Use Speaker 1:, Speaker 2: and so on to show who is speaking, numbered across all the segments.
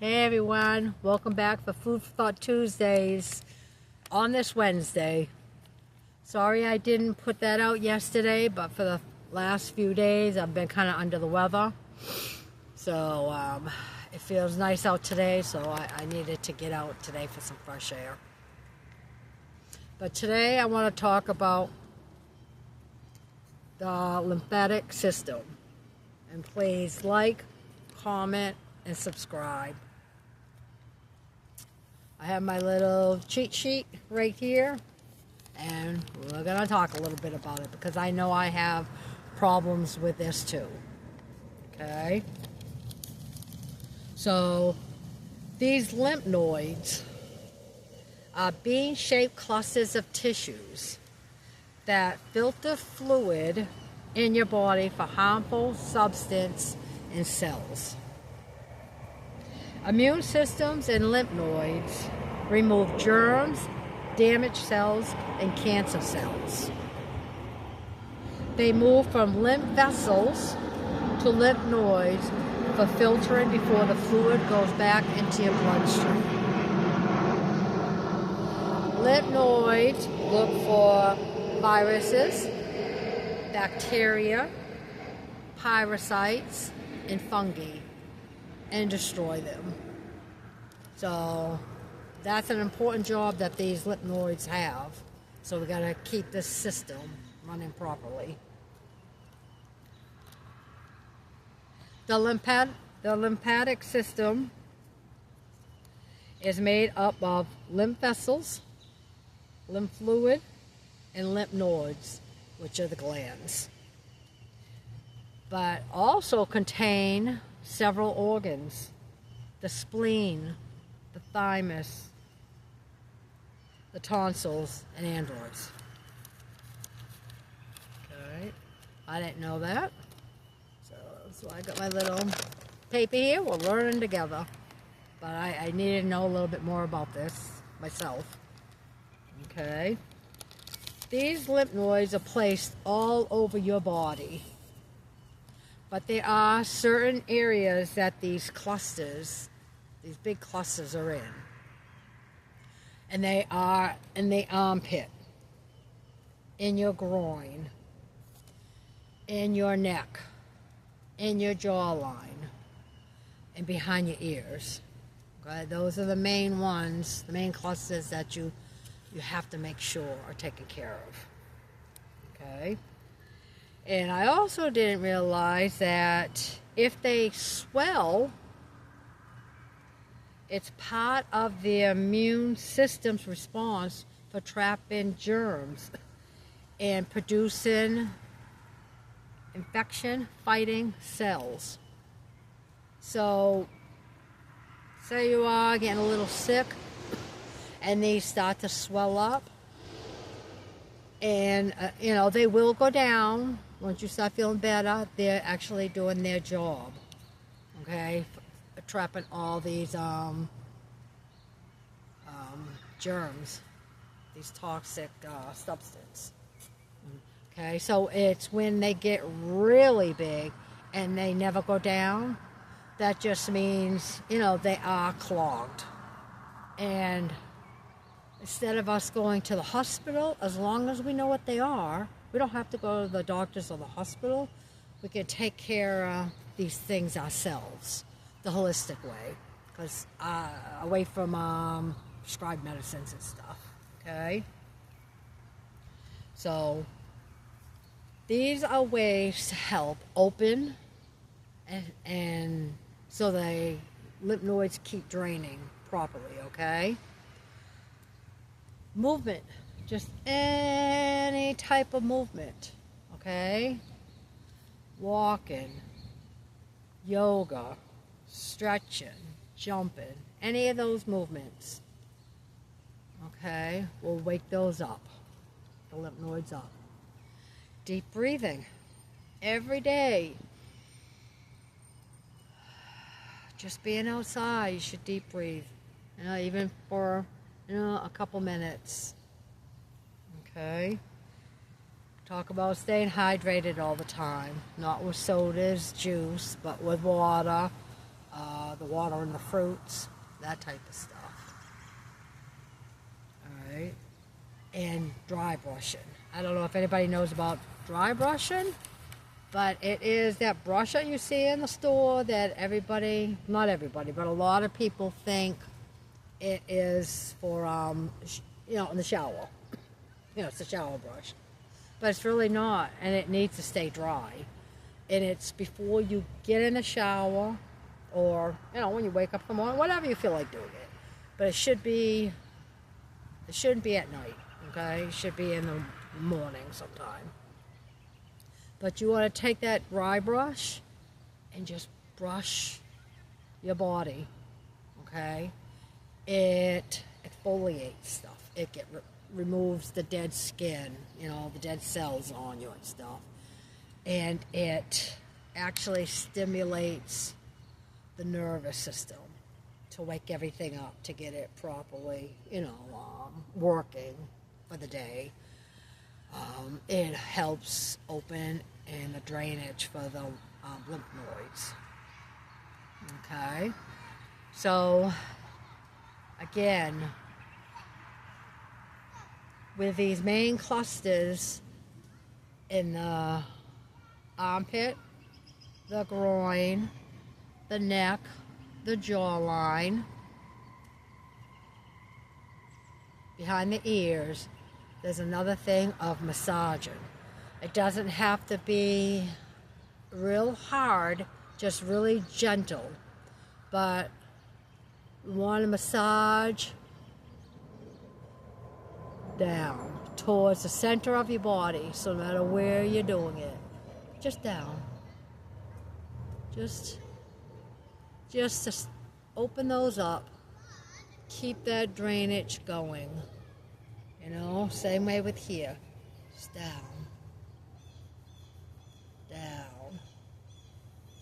Speaker 1: Hey everyone, welcome back for Food for Thought Tuesdays on this Wednesday. Sorry I didn't put that out yesterday, but for the last few days I've been kind of under the weather. So it feels nice out today, so I needed to get out today for some fresh air. But today I want to talk about the lymphatic system. And please like, comment, and subscribe. I have my little cheat sheet right here, and we're going to talk a little bit about it because I know I have problems with this too. Okay? So, these lymph nodes are bean-shaped clusters of tissues that filter fluid in your body for harmful substance and cells. Immune systems and lymph nodes remove germs, damaged cells, and cancer cells. They move from lymph vessels to lymph nodes for filtering before the fluid goes back into your bloodstream. Lymph nodes look for viruses, bacteria, parasites, and fungi, and destroy them. So that's an important job that these lymph nodes have. So we got to keep this system running properly. The lymphatic system is made up of lymph vessels, lymph fluid, and lymph nodes, which are the glands, but also contain several organs: the spleen, the thymus, the tonsils, and androids. Okay, I didn't know that. So I got my little paper here. We're learning together. But I needed to know a little bit more about this myself. Okay. These lymph nodes are placed all over your body. But there are certain areas that these big clusters are in. And they are in the armpit, in your groin, in your neck, in your jawline, and behind your ears. Okay? Those are the main ones, the main clusters that you have to make sure are taken care of. Okay? And I also didn't realize that if they swell, it's part of the immune system's response for trapping germs and producing infection-fighting cells. So, say you are getting a little sick and these start to swell up, and they will go down. Once you start feeling better, they're actually doing their job, okay? Trapping all these germs, these toxic substances. Okay, so it's when they get really big and they never go down, that just means, they are clogged. And instead of us going to the hospital, as long as we know what they are, we don't have to go to the doctors or the hospital. We can take care of these things ourselves, the holistic way, because away from prescribed medicines and stuff. Okay? So these are ways to help open and so the lymph nodes keep draining properly, okay? Movement, just any type of movement, okay? Walking, yoga, stretching, jumping, any of those movements, okay, will wake those up, the lymph nodes up. Deep breathing every day. Just being outside, you should deep breathe, even for a couple minutes. Okay. Talk about staying hydrated all the time, not with sodas, juice, but with water, the water in the fruits, that type of stuff. All right. And dry brushing. I don't know if anybody knows about dry brushing, but it is that brush that you see in the store that everybody, not everybody, but a lot of people think it is for, you know, in the shower. You know, it's a shower brush. But it's really not, and it needs to stay dry. And it's before you get in the shower, or, you know, when you wake up in the morning, whatever you feel like doing it. But it shouldn't be at night, okay? It should be in the morning sometime. But you want to take that dry brush and just brush your body, okay? It exfoliates stuff. It removes the dead skin, you know, the dead cells on you and stuff. And it actually stimulates the nervous system to wake everything up, to get it properly, you know, working for the day. It helps open in the drainage for the lymph nodes. Okay, so again, with these main clusters in the armpit, the groin, the neck, the jawline, behind the ears, there's another thing of massaging. It doesn't have to be real hard, just really gentle. But you want to massage down towards the center of your body, so no matter where you're doing it, just down. Just to open those up, keep that drainage going. You know, same way with here. Just down.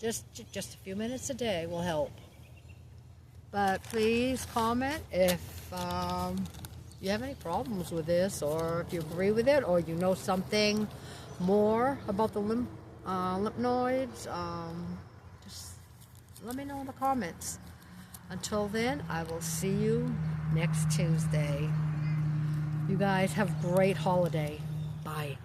Speaker 1: Just a few minutes a day will help. But please comment if you have any problems with this, or if you agree with it, or you know something more about the lymph nodes. Just let me know in the comments. Until then, I will see you next Tuesday. You guys have a great holiday. Bye.